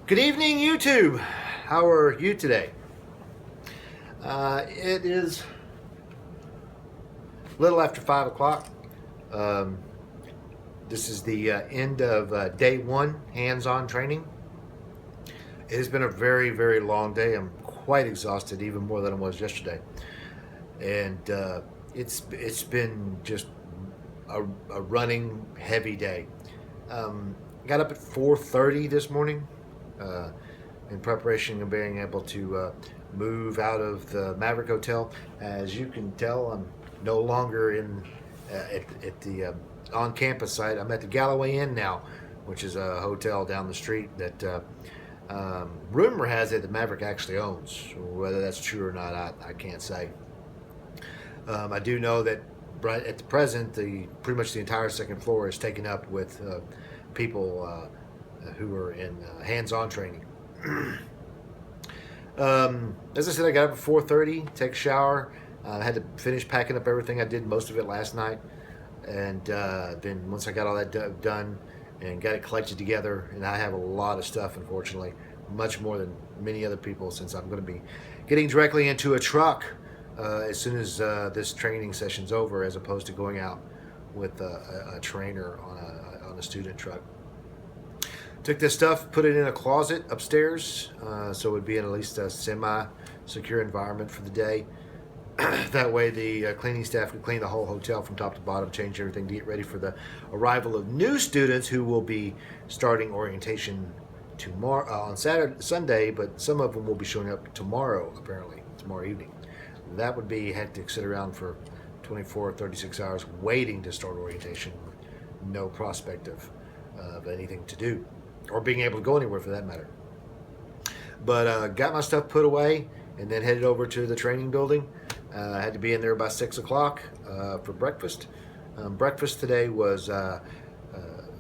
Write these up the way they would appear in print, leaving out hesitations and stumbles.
Good evening, YouTube. How are you today? It is a little after 5 o'clock. Um, this is the end of day one hands-on training. It has been a very, very long day. I'm quite exhausted, even more than I was yesterday. And it's been just a running heavy day. Got up at 4:30 this morning. In preparation of being able to move out of the Maverick Hotel. As you can tell, I'm no longer at the on-campus site. I'm at the Galloway Inn now, which is a hotel down the street that rumor has it the Maverick actually owns. Whether that's true or not, I can't say. I do know that right at the present, pretty much the entire second floor is taken up with people who are in hands-on training. As I said, I got up at 4:30, take a shower. I had to finish packing up everything. I did most of it last night, and then once I got all that done and got it collected together, and I have a lot of stuff, unfortunately, much more than many other people, since I'm going to be getting directly into a truck as soon as this training session's over, as opposed to going out with a trainer on a student truck. Took this stuff, put it in a closet upstairs, so it would be in at least a semi-secure environment for the day. That way the cleaning staff could clean the whole hotel from top to bottom, change everything to get ready for the arrival of new students who will be starting orientation tomorrow on Sunday, but some of them will be showing up tomorrow, apparently, tomorrow evening. That would be hectic, sit around for 24, 36 hours waiting to start orientation, no prospect of anything to do, or being able to go anywhere for that matter. But got my stuff put away and then headed over to the training building. I had to be in there by 6 o'clock for breakfast. Breakfast today was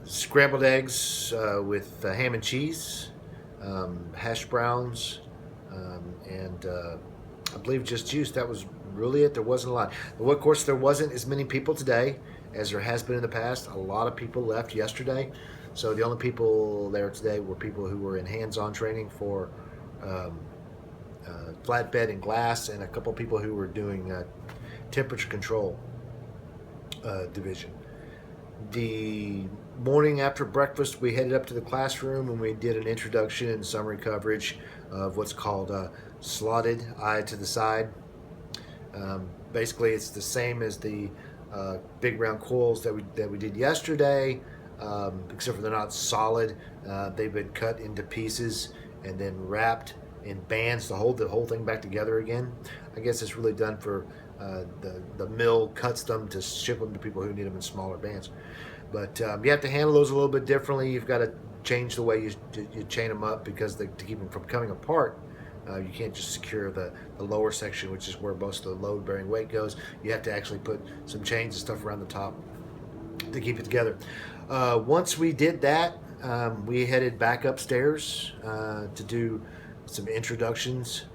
scrambled eggs with ham and cheese, hash browns, and I believe just juice. That was really it. There wasn't a lot. Of course, there wasn't as many people today as there has been in the past. A lot of people left yesterday. So the only people there today were people who were in hands-on training for flatbed and glass, and a couple people who were doing temperature control division. The morning after breakfast, we headed up to the classroom and we did an introduction and summary coverage of what's called slotted eye to the side. Basically, it's the same as the big round coils that we did yesterday. Except for they're not solid. They've been cut into pieces and then wrapped in bands to hold the whole thing back together again. I guess it's really done for the mill cuts them to ship them to people who need them in smaller bands. But you have to handle those a little bit differently. You've got to change the way you chain them up, because to keep them from coming apart, you can't just secure the lower section, which is where most of the load-bearing weight goes. You have to actually put some chains and stuff around the top to keep it together. Once we did that, we headed back upstairs to do some introductions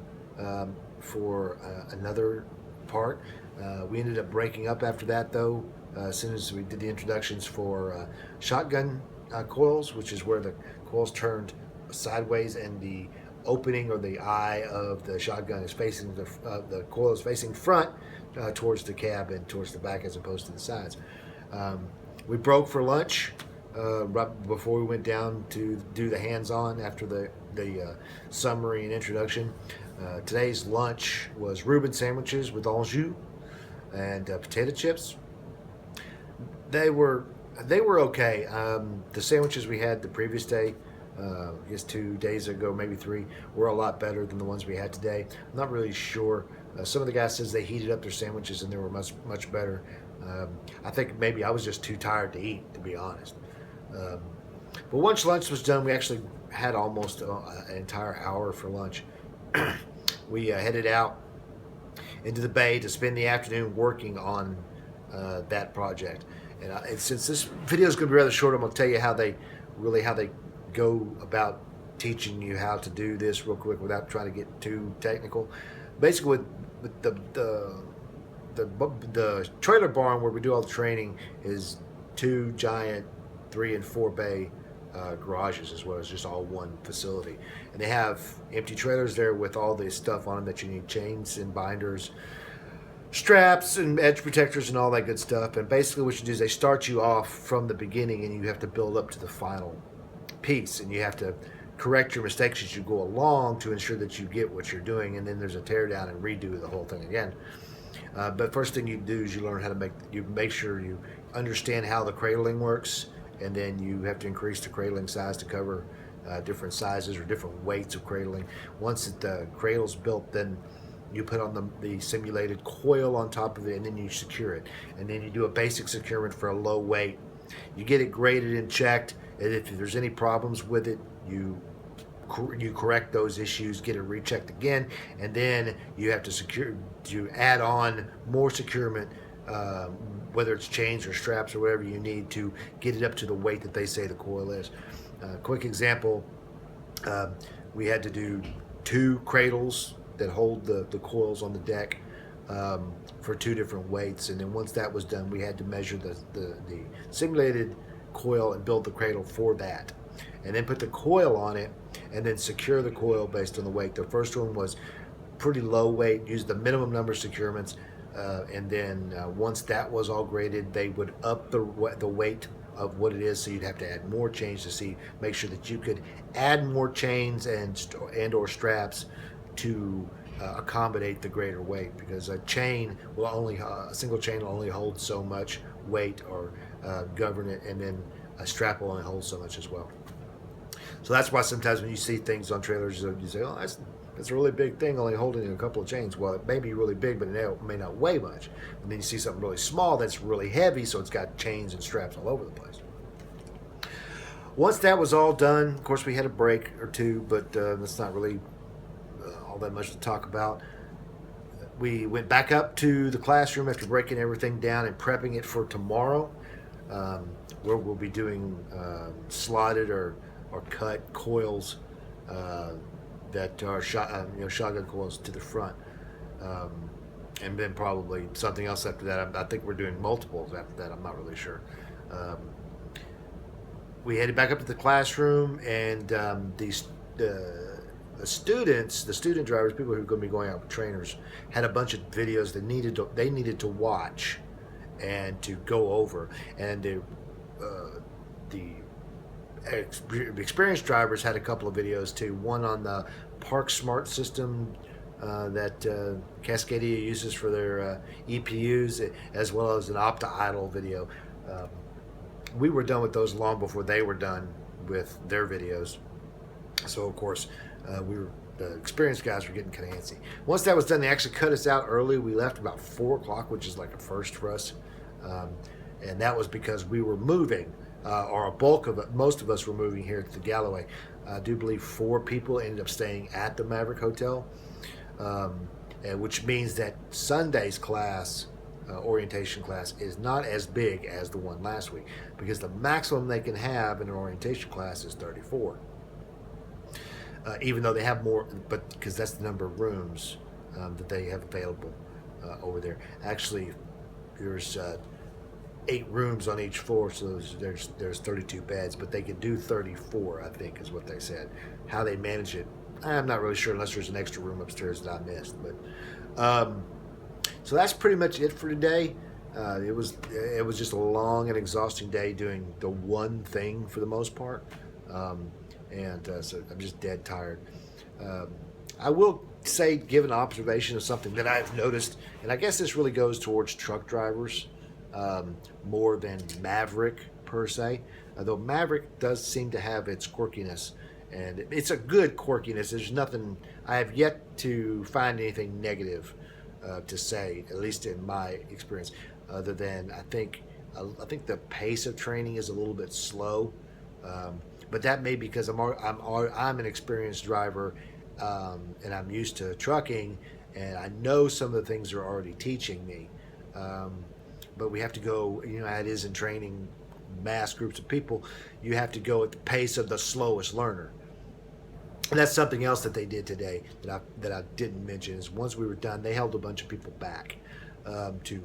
for another part. We ended up breaking up after that, though, as soon as we did the introductions for shotgun coils, which is where the coils turned sideways and the opening or the eye of the shotgun is facing the coil is facing front towards the cab and towards the back as opposed to the sides. We broke for lunch right before we went down to do the hands-on after the summary and introduction. Today's lunch was Reuben sandwiches with Anjou and potato chips. They were okay. The sandwiches we had the previous day, I guess 2 days ago, maybe 3, were a lot better than the ones we had today. I'm not really sure. Some of the guys says they heated up their sandwiches and they were much better. I think maybe I was just too tired to eat, to be honest. But once lunch was done, we actually had almost an entire hour for lunch. We headed out into the bay to spend the afternoon working on that project. And since this video is going to be rather short, I'm going to tell you how they go about teaching you how to do this real quick without trying to get too technical. Basically, with the trailer barn where we do all the training is 2 giant 3 and 4 bay garages as well as just all one facility. And they have empty trailers there with all the stuff on them that you need: chains and binders, straps and edge protectors and all that good stuff. And basically what you do is they start you off from the beginning and you have to build up to the final piece, and you have to correct your mistakes as you go along to ensure that you get what you're doing. And then there's a tear down and redo the whole thing again. But first thing you do is you learn how to make sure you understand how the cradling works, and then you have to increase the cradling size to cover different sizes or different weights of cradling. Once the cradle's built, then you put on the simulated coil on top of it, and then you secure it. And then you do a basic securement for a low weight. You get it graded and checked, and if there's any problems with it, you correct those issues, get it rechecked again, and then you have to add on more securement, whether it's chains or straps or whatever you need to get it up to the weight that they say the coil is. Quick example, we had to do 2 cradles that hold the coils on the deck for 2 different weights, and then once that was done, we had to measure the simulated coil and build the cradle for that, and then put the coil on it and then secure the coil based on the weight. The first one was pretty low weight, used the minimum number of securements, and then once that was all graded, they would up the weight of what it is, so you'd have to add more chains to make sure that you could add more chains and or straps to accommodate the greater weight, because a single chain will only hold so much weight or govern it, and then a strap will only hold so much as well. So that's why sometimes when you see things on trailers, you say, "Oh, that's a really big thing, only holding a couple of chains." Well, it may be really big, but it may not weigh much. And then you see something really small that's really heavy, so it's got chains and straps all over the place. Once that was all done, of course, we had a break or two, but that's not really all that much to talk about. We went back up to the classroom after breaking everything down and prepping it for tomorrow, where we'll be doing slotted or cut coils that are shotgun coils to the front, and then probably something else after that. I think we're doing multiples after that. I'm not really sure. We headed back up to the classroom, and the student drivers, people who are going to be going out with trainers, had a bunch of videos that they needed to watch and to go over, and the experienced drivers had a couple of videos too. One on the Park Smart system that Cascadia uses for their EPUs, as well as an Opta-Idle video. We were done with those long before they were done with their videos. So of course, the experienced guys were getting kind of antsy. Once that was done, they actually cut us out early. We left about 4 o'clock, which is like a first for us. And that was because we were moving, or a bulk of it, most of us were moving here to the Galloway. I do believe 4 people ended up staying at the Maverick Hotel, and which means that Sunday's class, orientation class, is not as big as the one last week, because the maximum they can have in an orientation class is 34. Even though they have more, but because that's the number of rooms that they have available over there. Actually, there's 8 rooms on each floor, so there's 32 beds, but they can do 34, I think, is what they said. How they manage it, I'm not really sure, unless there's an extra room upstairs that I missed. But so that's pretty much it for today. It was just a long and exhausting day doing the one thing for the most part, and so I'm just dead tired. I will say, give an observation of something that I've noticed, and I guess this really goes towards truck drivers more than Maverick per se, though Maverick does seem to have its quirkiness, and it's a good quirkiness. There's nothing, I have yet to find anything negative to say, at least in my experience, other than I think the pace of training is a little bit slow, but that may be because I'm an experienced driver, and I'm used to trucking, and I know some of the things they're already teaching me. But we have to go, how it is in training mass groups of people, you have to go at the pace of the slowest learner. And that's something else that they did today that I didn't mention, is once we were done, they held a bunch of people back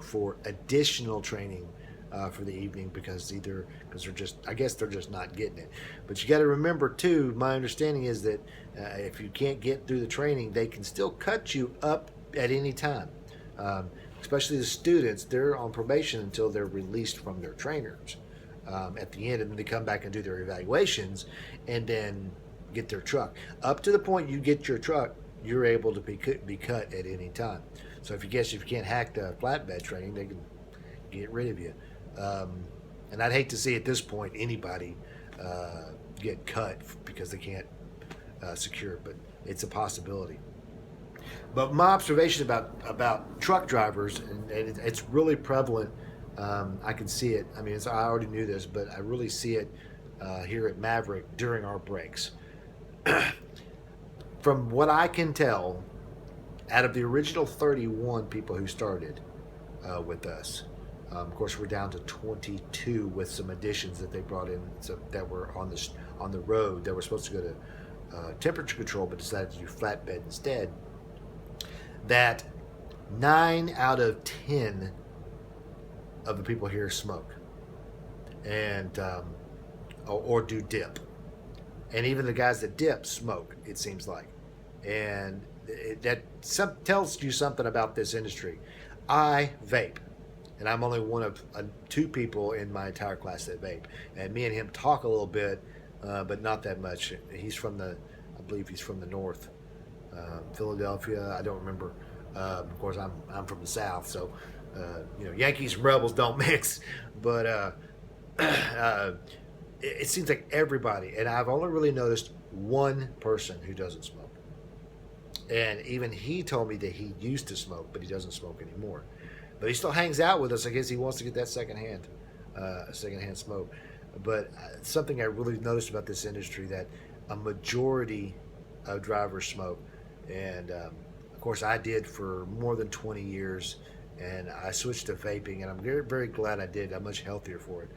for additional training for the evening because they're just, I guess they're just not getting it. But you got to remember too, my understanding is that if you can't get through the training, they can still cut you up at any time. Especially the students, they're on probation until they're released from their trainers at the end, and then they come back and do their evaluations and then get their truck. Up to the point you get your truck, you're able to be cut at any time. So if you can't hack the flatbed training, they can get rid of you. And I'd hate to see at this point anybody get cut because they can't secure, but it's a possibility. But my observation about truck drivers, and it's really prevalent. I can see it. I mean, I already knew this, but I really see it here at Maverick during our breaks. From what I can tell, out of the original 31 people who started with us, of course, we're down to 22 with some additions that they brought in that were on the road that were supposed to go to temperature control, but decided to do flatbed instead. That 9 out of 10 of the people here smoke, and or do dip, and even the guys that dip smoke. It seems like, and that tells you something about this industry. I vape. And I'm only one of 2 people in my entire class that vape. And me and him talk a little bit, but not that much. I believe he's from the north, Philadelphia. I don't remember. Of course, I'm from the south, so Yankees and Rebels don't mix. But it seems like everybody, and I've only really noticed one person who doesn't smoke. And even he told me that he used to smoke, but he doesn't smoke anymore. But he still hangs out with us. I guess he wants to get that secondhand smoke. But something I really noticed about this industry, that a majority of drivers smoke. And of course, I did for more than 20 years, and I switched to vaping, and I'm very, very glad I did. I'm much healthier for it.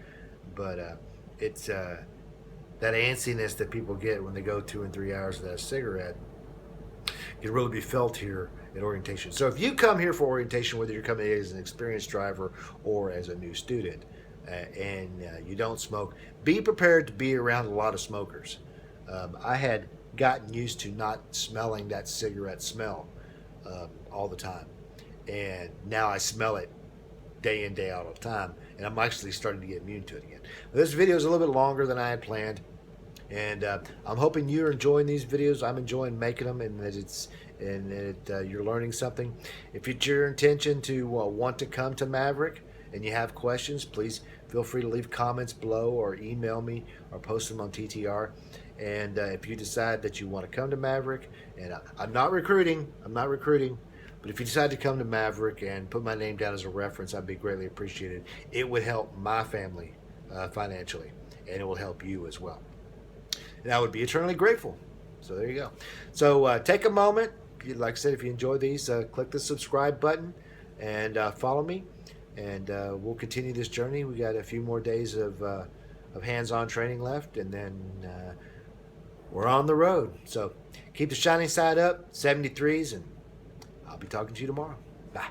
But it's that antsiness that people get when they go 2 and 3 hours without a cigarette can really be felt here at orientation. So if you come here for orientation, whether you're coming as an experienced driver or as a new student, and you don't smoke, be prepared to be around a lot of smokers. I had gotten used to not smelling that cigarette smell all the time, and now I smell it day in, day out all the time, and I'm actually starting to get immune to it again. This video is a little bit longer than I had planned, and I'm hoping you're enjoying these videos. I'm enjoying making them, and that you're learning something. If it's your intention to want to come to Maverick and you have questions, please feel free to leave comments below or email me or post them on TTR. And if you decide that you want to come to Maverick, and I'm not recruiting, but if you decide to come to Maverick and put my name down as a reference, I'd be greatly appreciated. It would help my family financially, and it will help you as well. And I would be eternally grateful. So there you go. So take a moment. Like I said, if you enjoy these, click the subscribe button and follow me. And we'll continue this journey. We got a few more days of hands-on training left, and then we're on the road. So keep the shining side up, 73s, and I'll be talking to you tomorrow. Bye.